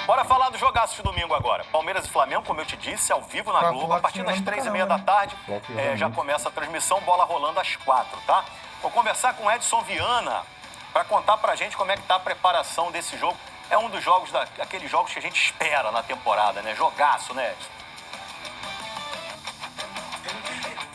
Bora falar do jogaço de domingo agora. Palmeiras e Flamengo, como eu te disse, ao vivo na Globo, a partir das 3h30 da tarde, já começa a transmissão, bola rolando às 4, tá? Vou conversar com o Edson Viana para contar pra gente como é que tá a preparação desse jogo. É um dos jogos, aqueles jogos que a gente espera na temporada, né? Jogaço, né, Edson?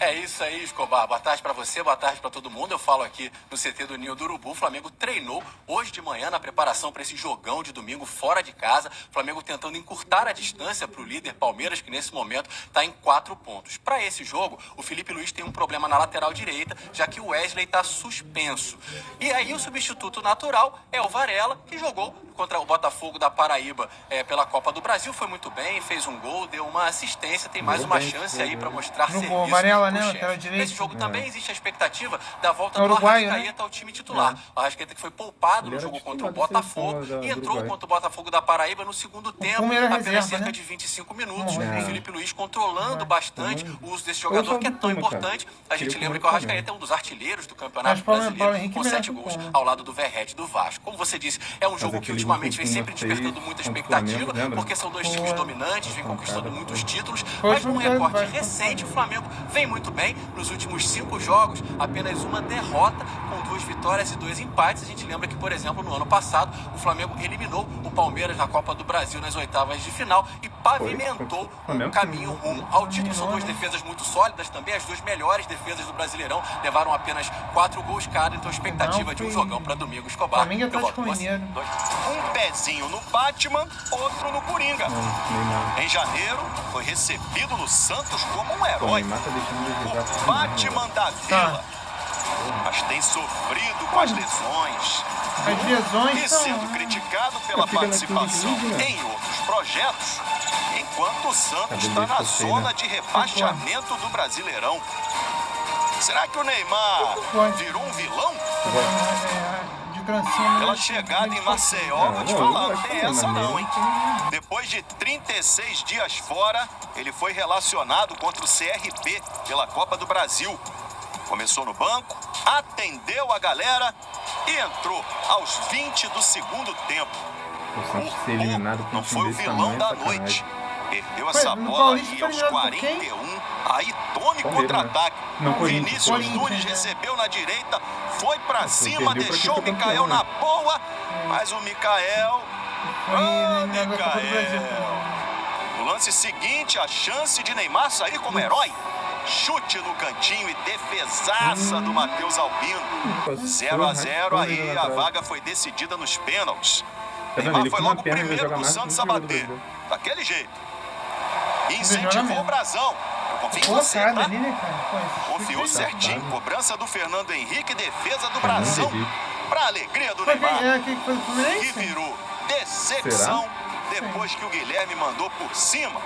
É isso aí, Escobar. Boa tarde para você, boa tarde para todo mundo. Eu falo aqui no CT do Ninho do Urubu. O Flamengo treinou hoje de manhã na preparação para esse jogão de domingo fora de casa. O Flamengo tentando encurtar a distância para o líder Palmeiras, que nesse momento está em 4 pontos. Para esse jogo, o Felipe Luiz tem um problema na lateral direita, já que o Wesley está suspenso. E aí o substituto natural é o Varela, que jogou contra o Botafogo da Paraíba pela Copa do Brasil. Foi muito bem, fez um gol, deu uma assistência, tem mais uma chance aí para mostrar serviço. Varela, né, lateral direito. Nesse jogo também existe a expectativa da volta do Uruguai, Arrascaeta ao time titular. O Arrascaeta que foi poupado no jogo contra o Botafogo e entrou contra o Botafogo da Paraíba no segundo tempo, apenas cerca de 25 minutos. O Felipe Luiz controlando bastante o uso desse jogador que é tão importante. A gente lembra que o Arrascaeta é um dos artilheiros do Campeonato Brasileiro, com 7 gols ao lado do Verratti do Vasco. Como você disse, é um jogo que ultimamente vem sempre despertando muita expectativa, porque são dois times dominantes, vem conquistando muitos títulos, mas num recorte recente o Flamengo vem muito bem. Nos últimos 5 jogos, apenas uma derrota, com 2 vitórias e 2 empates. A gente lembra que, por exemplo, no ano passado, o Flamengo eliminou o Palmeiras na Copa do Brasil nas oitavas de final e pavimentou um caminho rumo ao título. São 2 defesas muito sólidas também, as 2 melhores defesas do Brasileirão levaram apenas 4 gols cada, então expectativa de um jogão para domingo. Escobar, Flamengo tá com Mineiro. Um pezinho no Batman, outro no Coringa. Em janeiro, foi recebido no Santos como um herói. O Batman da Vila. Mas tem sofrido com as lesões. E sendo criticado pela participação em outros projetos, enquanto o Santos está na zona de rebaixamento do Brasileirão. Será que o Neymar virou um vilão? Pela chegada em Maceió, vou te falar, não tem essa não, hein? Depois de 36 dias fora, ele foi relacionado contra o CRB pela Copa do Brasil. Começou no banco, atendeu a galera e entrou aos 20 do segundo tempo. Não foi o vilão da noite. Perdeu essa bola aí aos 41. Aí tome contra-ataque. O Vinícius Nunes recebeu na direita, foi pra cima, deixou o Mikael na boa. Mas o Mikael... No lance seguinte, a chance de Neymar sair como herói. Chute no cantinho e defesaça do Matheus Albino. 0-0, aí a vaga foi decidida nos pênaltis. Neymar foi logo o primeiro do Santos a bater. Daquele jeito. Incentivou o Brasão. Eu confio em você, tá? Confiou certinho. Cobrança do Fernando Henrique, defesa do Brasão. Pra alegria do Neymar. Que virou decepção depois que o Guilherme mandou por cima.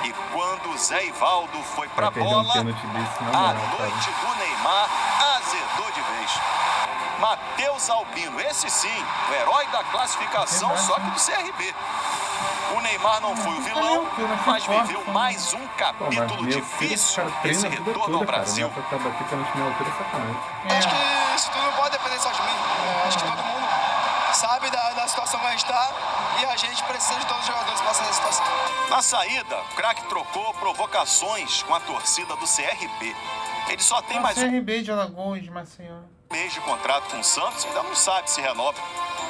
E quando o Zé Ivaldo foi pra bola, a noite do Neymar azedou de vez. Matheus Albino, esse sim, o herói da classificação, só que do CRB. O Neymar não foi o vilão, mas viveu mais um capítulo difícil desse retorno ao Brasil. Acho que isso tudo não pode depender só de mim. Acho que todo mundo sabe da situação que a gente está e a gente precisa de todos os jogadores passando essa situação. Na saída, o craque trocou provocações com a torcida do CRB. Ele só tem mais CRB de Alagoas, de Maceió. mês de contrato com o Santos e ainda não sabe se renova.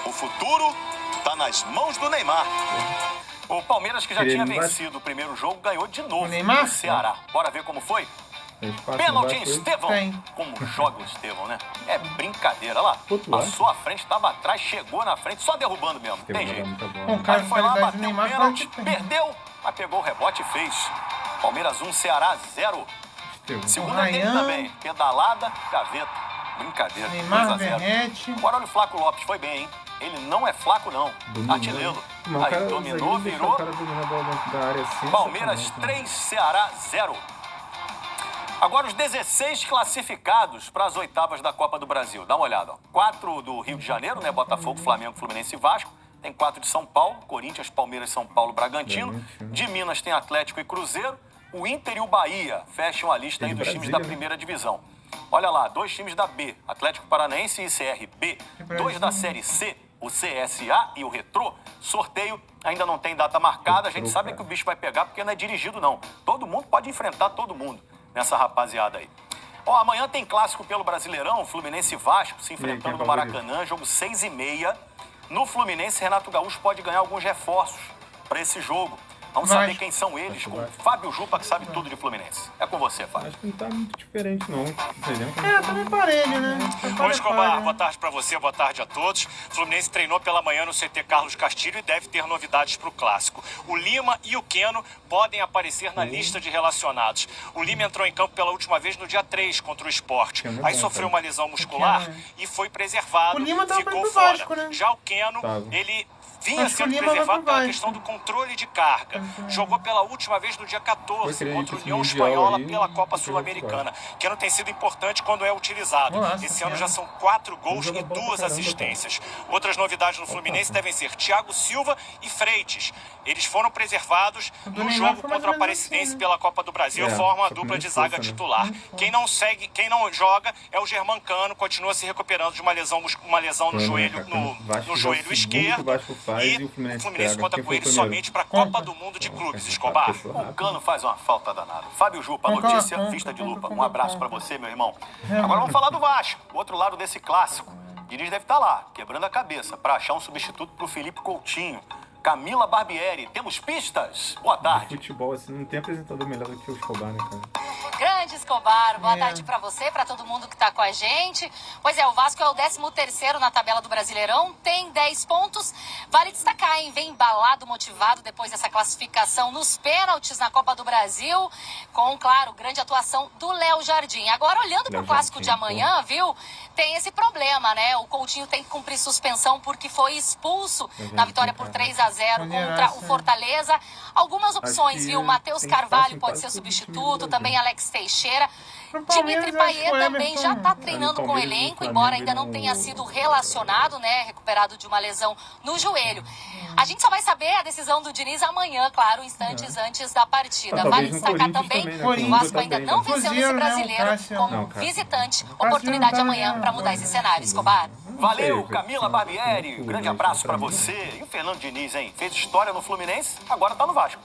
O futuro está nas mãos do Neymar. O Palmeiras, que já tinha vencido o primeiro jogo, ganhou de novo no Ceará. Bora ver como foi? Pênalti em Estevão. Como joga o Estevão, né? É brincadeira. Olha lá, passou à frente, estava atrás, chegou na frente, só derrubando mesmo. Tem jeito. Aí foi lá, bateu o pênalti, perdeu, mas pegou o rebote e fez. Palmeiras 1, Ceará 0. Segunda dele também, pedalada, gaveta. Brincadeira, 2-0. Agora olha o Flaco Lopes, foi bem, hein? Ele não é Flaco, não. Artilheiro. Aí dominou, virou. Palmeiras 3, Ceará 0. Agora os 16 classificados para as oitavas da Copa do Brasil. Dá uma olhada. Ó. 4 do Rio de Janeiro, né? Botafogo, Flamengo, Fluminense e Vasco. Tem 4 de São Paulo, Corinthians, Palmeiras, São Paulo, Bragantino. De Minas tem Atlético e Cruzeiro. O Inter e o Bahia fecham a lista aí dos times da primeira divisão. Olha lá, 2 times da B, Atlético Paranaense e CRB. 2 da Série C, o CSA e o Retrô. Sorteio ainda não tem data marcada, a gente sabe que o bicho vai pegar porque não é dirigido não. Todo mundo pode enfrentar todo mundo nessa rapaziada aí. Ó, amanhã tem clássico pelo Brasileirão, Fluminense e Vasco se enfrentando no Maracanã, jogo 6h30. No Fluminense, Renato Gaúcho pode ganhar alguns reforços para esse jogo. Vamos saber quem são eles com Fábio Jupa, que sabe tudo de Fluminense. É com você, Fábio. Acho que não tá muito diferente, não. Tá bem parelho, né? Oi, Escobar, boa tarde pra você, boa tarde a todos. Fluminense treinou pela manhã no CT Carlos Castilho e deve ter novidades pro clássico. O Lima e o Keno podem aparecer na lista de relacionados. O Lima entrou em campo pela última vez no dia 3 contra o Sport. Aí sofreu uma lesão muscular e foi preservado, O Lima tava ficou pro fora. Vasco, né? Já o Keno, ele vinha Acho que o sendo Lima vai preservado pro pela Vasco. questão do controle de carga. Jogou pela última vez no dia 14 Foi contra a esse União Mundial Espanhola aí, pela Copa que Sul-Americana. Keno tem sido importante quando é utilizado. Nossa, Esse ano Keno. já são 4 gols Joga e bola pra 2 caramba, assistências. Outras novidades no Fluminense devem ser Thiago Silva e Freitas. Eles foram preservados do no Neymar jogo foi mais contra a ou menos Aparecidense assim, né? pela Copa do Brasil, É, formam a só com dupla menos de zaga força, né? titular. Quem não joga é o Germancano, continua se recuperando de uma lesão no joelho, no joelho esquerdo. E o Fluminense conta com ele somente para a Copa do Mundo de Clubes, Escobar. O Cano faz uma falta danada. Fábio Jupa, notícia, vista de lupa. Um abraço pra você, meu irmão. Agora vamos falar do Vasco, o outro lado desse clássico. Diniz deve estar lá, quebrando a cabeça, pra achar um substituto pro Felipe Coutinho. Camila Barbieri, temos pistas? Boa tarde. Futebol, assim, não tem apresentador melhor do que o Escobar, né, cara? Grande Escobar, boa tarde pra você, pra todo mundo que tá com a gente. Pois é, o Vasco é o 13º na tabela do Brasileirão, tem 10 pontos. Vale destacar, hein? Vem embalado, motivado depois dessa classificação nos pênaltis na Copa do Brasil, com, claro, grande atuação do Léo Jardim. Agora, olhando pro clássico de amanhã, viu? Tem esse problema, né? O Coutinho tem que cumprir suspensão porque foi expulso na vitória por 3-0 contra o Fortaleza. Algumas opções, viu? Matheus Carvalho pode ser substituto, também Alex Teixeira. Dimitri Payet também já está treinando com o elenco, embora ainda não tenha sido relacionado, né? Recuperado de uma lesão no joelho. A gente só vai saber a decisão do Diniz amanhã, claro, instantes antes da partida. Vale destacar também que o Vasco ainda não venceu nesse brasileiro como visitante. Oportunidade amanhã para mudar esse cenário, Escobar. Valeu, Camila Barbieri. Grande abraço pra você. E o Fernando Diniz, hein? Fez história no Fluminense, agora tá no Vasco.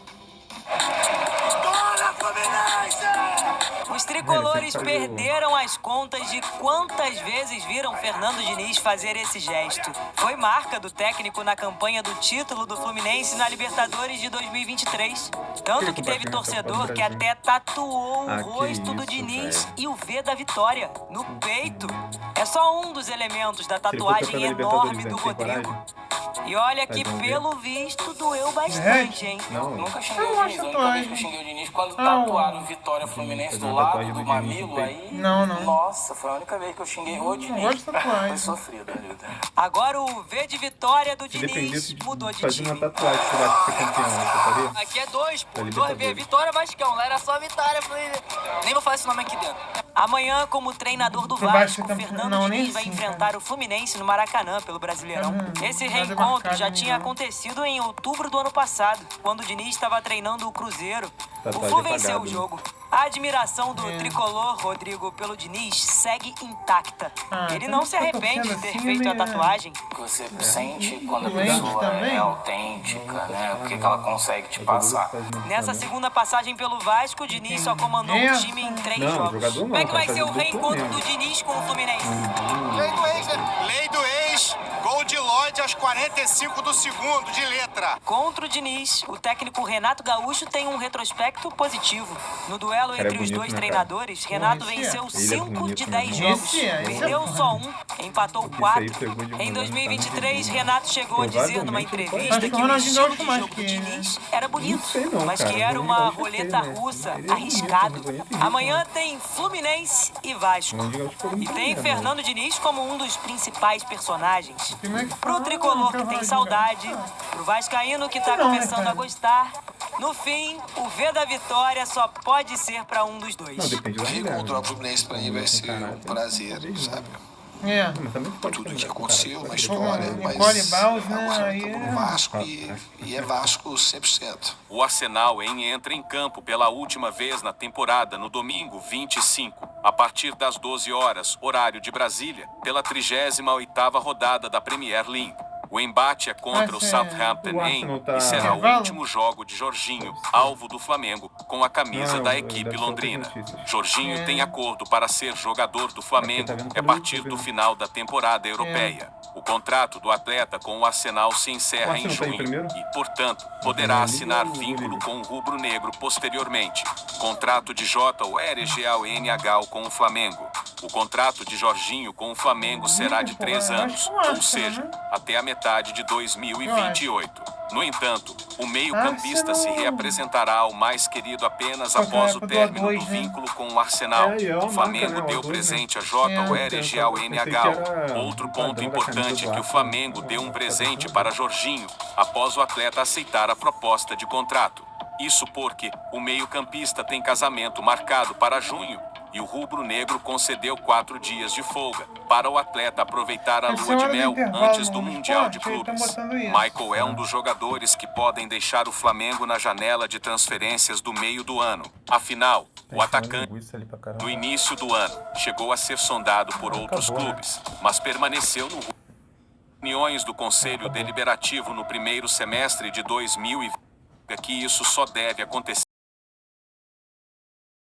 Os tricolores perderam as contas de quantas vezes viram Fernando Diniz fazer esse gesto. Foi marca do técnico na campanha do título do Fluminense na Libertadores de 2023. Tanto que teve torcedor que até tatuou o rosto do Diniz e o V da vitória no peito. É só um dos elementos da tatuagem enorme do Rodrigo. E olha que, pelo visto, doeu bastante, hein? Nunca xinguei o Diniz, a única vez que eu xinguei o Diniz quando tatuaram Vitória Fluminense do lado do mamilo aí. Não. Nossa, foi a única vez que eu xinguei o Diniz. Foi sofrido, Nilton. Agora o V de vitória do Se Diniz dependesse mudou de de fazer uma time. tatuagem, você vai ser campeão, você faria? Aqui é 2, pô. 2V, Vitória Vascão. Lá era só vitória. Nem vou falar esse nome aqui dentro. Amanhã, como treinador do Você vai Vasco, ser campeão? Fernando Não, nem Diniz vai assim, enfrentar cara. o Fluminense no Maracanã pelo Brasileirão. Esse nada reencontro marcado já tinha ainda. acontecido em outubro do ano passado, quando o Diniz estava treinando o Cruzeiro. O Tatuagem Flu venceu apagado, o né? jogo. A admiração do tricolor, Rodrigo, pelo Diniz segue intacta. Ele não se arrepende de ter feito a tatuagem. O que você sente quando a Doente pessoa também? é autêntica, né? O que ela consegue te passar. Nessa segunda passagem pelo Vasco, o Diniz só comandou o time em 3 Não, jogos. jogador não, Como é que vai tá ser o fazendo reencontro mesmo. do Diniz com o Fluminense? Lei do ex, né? Lei do ex, gol de Lodge aos 45 do segundo, de letra. Contra o Diniz, o técnico Renato Gaúcho tem um retrospecto positivo. No duelo Cara, é entre os bonito, dois né, treinadores, Renato Esse é. venceu Ele é 5 bonito, de né? 10 jogos. Esse é Perdeu só um, empatou 4. pegou de Em mulher, 2023, Renato chegou a dizer numa Provavelmente entrevista Acho que que o o Ronaldinho estilo Gaúcho de mais jogo que do ele, Diniz era bonito, Não sei não, mas cara. que era O uma Ronaldinho roleta é feio, né? russa, Ele é bonito, arriscado. mas bonito, bonito, Amanhã tem Fluminense e Vasco. Ronaldinho Gaúcho ficou E muito tem bonito, Fernando Diniz como um dos principais personagens. Como é que Pro fala? tricolor que tem Ronaldinho saudade, Gaúcho. pro vascaíno que tá Não, né, começando cara? a gostar, no fim, o V da vitória só pode ser pra um dos dois. Não, depende da mulher, Reencontrar o né? Fluminense pra mim vai ser um prazer, sabe? É. Mas também pode Tudo ser que mulher, aconteceu cara. na história, Nicole mas Baus, é né, uma aí luta é- no Vasco e é Vasco 100%. O Arsenal entra em campo pela última vez na temporada no domingo 25, a partir das 12 horas, horário de Brasília, pela 38ª rodada da Premier League. O embate é contra o Southampton O Arsenal tá- e será o Intervalo? último jogo de Jorginho, alvo do Flamengo, com a camisa Não, da deve equipe ser londrina. outras notícias. Jorginho tem acordo para ser jogador do Flamengo tá vendo a pelo partir YouTube, do né? final da temporada europeia. O contrato do atleta com o Arsenal se encerra em Arsenal tá em junho primeiro? e, portanto, poderá Liga assinar ou vínculo Liga? com o rubro-negro posteriormente. Contrato de JORGAL com o Flamengo. O contrato de Jorginho com o Flamengo será de 3 anos, ou seja, até a metade de 2028. No entanto, o meio-campista se reapresentará ao mais querido apenas após o término do vínculo com o Arsenal. É, e é uma O Flamengo marca, né? deu O A2, presente a né? JORGAL. Outro ponto importante é que o Flamengo deu um presente para Jorginho após o atleta aceitar a proposta de contrato. Isso porque o meio-campista tem casamento marcado para junho e o rubro-negro concedeu 4 dias de folga para o atleta aproveitar a Essa lua de hora do mel intervalo antes do no Mundial de esporte, aí tão Clubes. botando isso. Michael é um dos jogadores que podem deixar o Flamengo na janela de transferências do meio do ano. Afinal, o atacante no início do ano chegou a ser sondado por outros clubes, mas permaneceu no reuniões do Conselho Deliberativo no primeiro semestre de 2020 que isso só deve acontecer